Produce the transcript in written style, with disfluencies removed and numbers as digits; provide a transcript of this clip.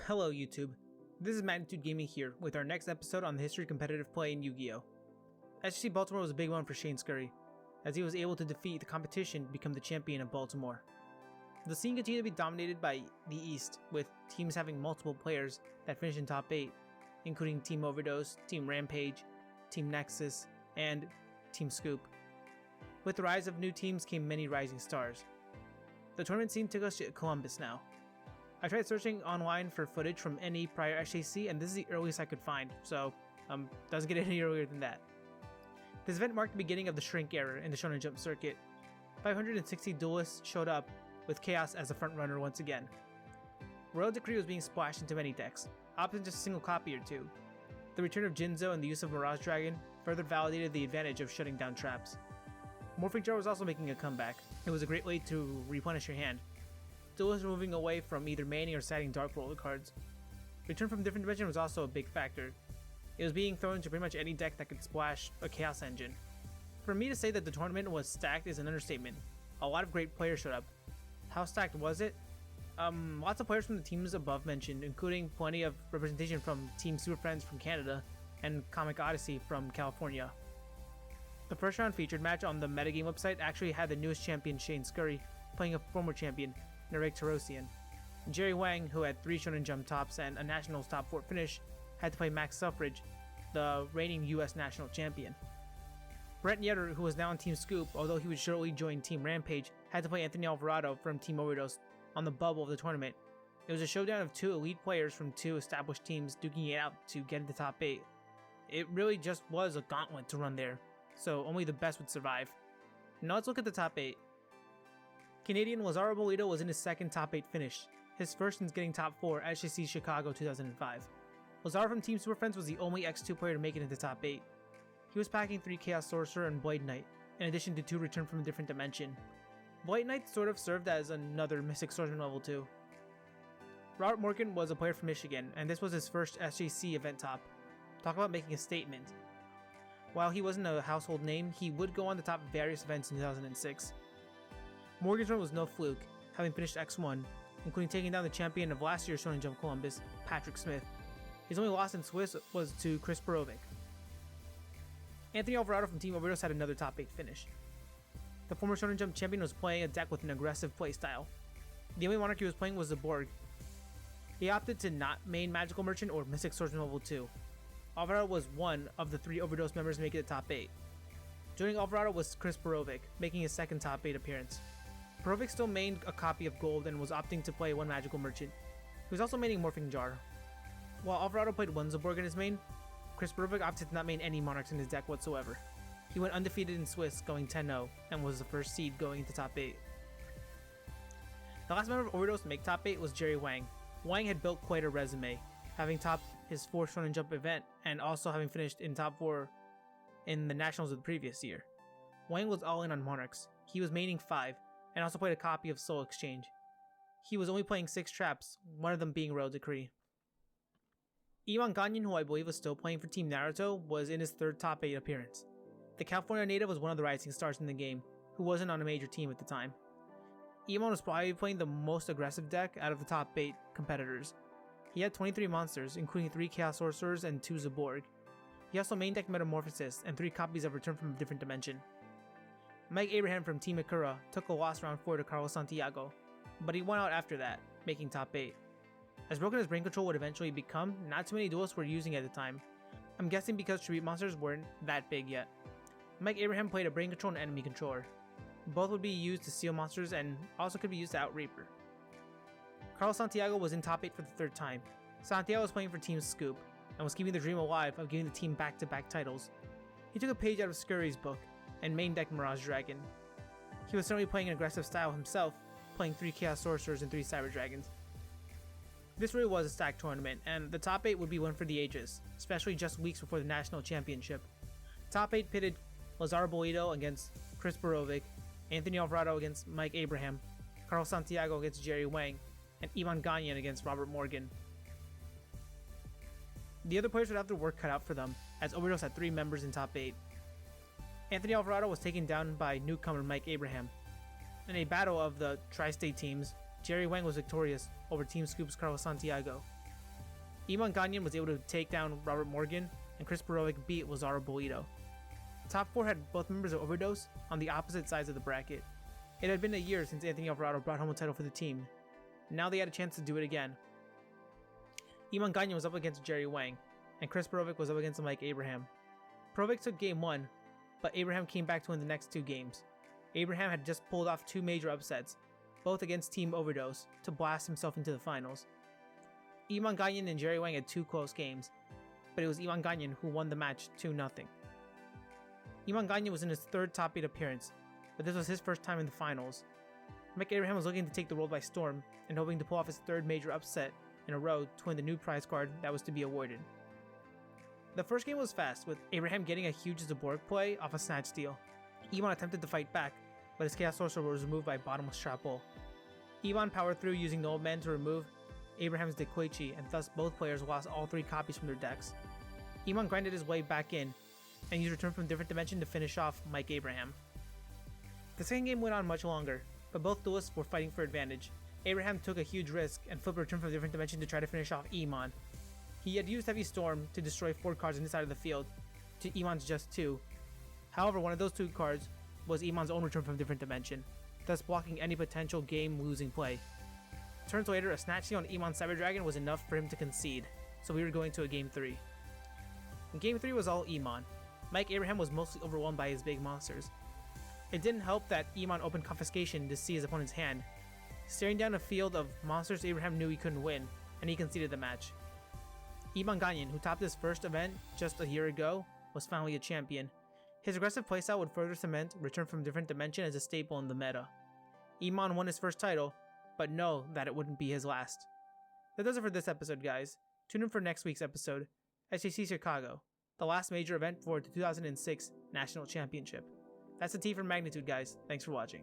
Hello YouTube, this is Magnitude Gaming here with our next episode on the history of competitive play in Yu-Gi-Oh! SJC Baltimore was a big one for Shane Scurry, as he was able to defeat the competition to become the champion of Baltimore. The scene continued to be dominated by the East, with teams having multiple players that finished in top 8, including Team Overdose, Team Rampage, Team Nexus, and Team Scoop. With the rise of new teams came many rising stars. The tournament scene took us to Columbus now. I tried searching online for footage from any prior SJC, and this is the earliest I could find, so doesn't get any earlier than that. This event marked the beginning of the shrink era in the Shonen Jump circuit. 560 duelists showed up, with Chaos as a frontrunner once again. Royal Decree was being splashed into many decks, opting just a single copy or two. The return of Jinzo and the use of Mirage Dragon further validated the advantage of shutting down traps. Morphing Jar was also making a comeback. It was a great way to replenish your hand. Duelists were moving away from either manning or siding Dark Roller cards. Return from Different Dimension was also a big factor. It was being thrown into pretty much any deck that could splash a Chaos Engine. For me to say that the tournament was stacked is an understatement. A lot of great players showed up. How stacked was it? Lots of players from the teams above mentioned, including plenty of representation from Team Super Friends from Canada and Comic Odyssey from California. The first round featured match on the Metagame website actually had the newest champion Shane Scurry playing a former champion, Narek Tarosian. Jerry Wang, who had 3 Shonen Jump tops and a Nationals top 4 finish, had to play Max Suffrage, the reigning US National Champion. Brent Yetter, who was now on Team Scoop, although he would shortly join Team Rampage, had to play Anthony Alvarado from Team Overdose on the bubble of the tournament. It was a showdown of 2 elite players from 2 established teams duking it out to get into top 8. It really just was a gauntlet to run there, so only the best would survive. Now let's look at the top 8. Canadian Lazaro Bellido was in his second top 8 finish, his first since getting top 4 at SJC Chicago 2005. Lazaro from Team Super Friends was the only X2 player to make it into top 8. He was packing 3 Chaos Sorcerer and Blade Knight, in addition to 2 Return from a Different Dimension. Blade Knight sort of served as another Mystic Swordsman level 2. Robert Morgan was a player from Michigan, and this was his first SJC event top. Talk about making a statement. While he wasn't a household name, he would go on to top various events in 2006. Morgan's run was no fluke, having finished X1, including taking down the champion of last year's Shonen Jump Columbus, Patrick Smith. His only loss in Swiss was to Kris Perovic. Anthony Alvarado from Team Overdose had another top 8 finish. The former Shonen Jump champion was playing a deck with an aggressive playstyle. The only monarch he was playing was the Borg. He opted to not main Magical Merchant or Mystic Swordsman level 2. Alvarado was one of the 3 Overdose members to make it to top 8. Joining Alvarado was Kris Perovic, making his second top 8 appearance. Perovic still mained a copy of Gold and was opting to play 1 Magical Merchant. He was also maining Morphing Jar. While Alvarado played 1 Zaborg in his main, Kris Perovic opted to not main any Monarchs in his deck whatsoever. He went undefeated in Swiss, going 10-0, and was the first seed going into top 8. The last member of Overdose to make top 8 was Jerry Wang. Wang had built quite a resume, having topped his 4th Shonen Jump event and also having finished in top 4 in the Nationals of the previous year. Wang was all in on Monarchs. He was maining 5, and also played a copy of Soul Exchange. He was only playing 6 traps, one of them being Royal Decree. Iman Ganyan, who I believe was still playing for Team Naruto, was in his 3rd top 8 appearance. The California native was one of the rising stars in the game, who wasn't on a major team at the time. Iman was probably playing the most aggressive deck out of the top 8 competitors. He had 23 monsters, including 3 Chaos Sorcerers and 2 Zaborg. He also main decked Metamorphosis and 3 copies of Return from a Different Dimension. Mike Ibrahim from Team Akura took a loss round 4 to Carlos Santiago, but he won out after that, making top 8. As broken as Brain Control would eventually become, not too many duelists were using it at the time. I'm guessing because Tribute monsters weren't that big yet. Mike Abraham played a Brain Control and Enemy Controller. Both would be used to seal monsters and also could be used to out Reaper. Carlos Santiago was in top 8 for the 3rd time. Santiago was playing for Team Scoop, and was keeping the dream alive of giving the team back-to-back titles. He took a page out of Scurry's book, and main decked Mirage Dragon. He was certainly playing an aggressive style himself, playing 3 Chaos Sorcerers and 3 Cyber Dragons. This really was a stacked tournament, and the top 8 would be one for the ages, especially just weeks before the National Championship. Top 8 pitted Lazaro Bellido against Kris Perovic, Anthony Alvarado against Mike Abraham, Carlos Santiago against Jerry Wang, and Iman Ganyan against Robert Morgan. The other players would have their work cut out for them, as Overdose had 3 members in top 8. Anthony Alvarado was taken down by newcomer Mike Abraham. In a battle of the tri-state teams, Jerry Wang was victorious over Team Scoop's Carlos Santiago. Iman Gagnon was able to take down Robert Morgan, and Kris Perovic beat Lazaro Bellido. The top 4 had both members of Overdose on the opposite sides of the bracket. It had been a year since Anthony Alvarado brought home a title for the team. Now they had a chance to do it again. Iman Gagnon was up against Jerry Wang, and Kris Perovic was up against Mike Ibrahim. Perovic took game 1, but Ibrahim came back to win the next 2 games. Ibrahim had just pulled off 2 major upsets, both against Team Overdose, to blast himself into the finals. Iman Gagnon and Jerry Wang had 2 close games, but it was Iman Gagnon who won the match 2-0. Iman Gagnon was in his 3rd top 8 appearance, but this was his first time in the finals. Mike Ibrahim was looking to take the world by storm and hoping to pull off his 3rd major upset in a row to win the new prize card that was to be awarded. The first game was fast, with Ibrahim getting a huge Zaborg play off a snatch steal. Iman attempted to fight back, but his Chaos Sorcerer was removed by bottomless Shrapple. Iman powered through using the Old Man to remove Abraham's Dequechi, and thus both players lost all 3 copies from their decks. Iman grinded his way back in, and used Return from Different Dimension to finish off Mike Ibrahim. The second game went on much longer, but both duelists were fighting for advantage. Abraham took a huge risk and flipped Return from Different Dimension to try to finish off Iman. He had used Heavy Storm to destroy 4 cards on this side of the field, to Iman's just 2. However, one of those 2 cards was Iman's own Return from Different Dimension, thus blocking any potential game-losing play. Turns later, a Snatch Steal on Iman's Cyber Dragon was enough for him to concede, so we were going to a Game 3. Game 3 was all Iman. Mike Abraham was mostly overwhelmed by his big monsters. It didn't help that Iman opened Confiscation to see his opponent's hand. Staring down a field of monsters, Abraham knew he couldn't win, and he conceded the match. Iman Gagnon, who topped his first event just a year ago, was finally a champion. His aggressive playstyle would further cement Return from Different Dimension as a staple in the meta. Iman won his first title, but know that it wouldn't be his last. That does it for this episode, guys. Tune in for next week's episode, SJC Chicago, the last major event for the 2006 National Championship. That's the T for Magnitude, guys. Thanks for watching.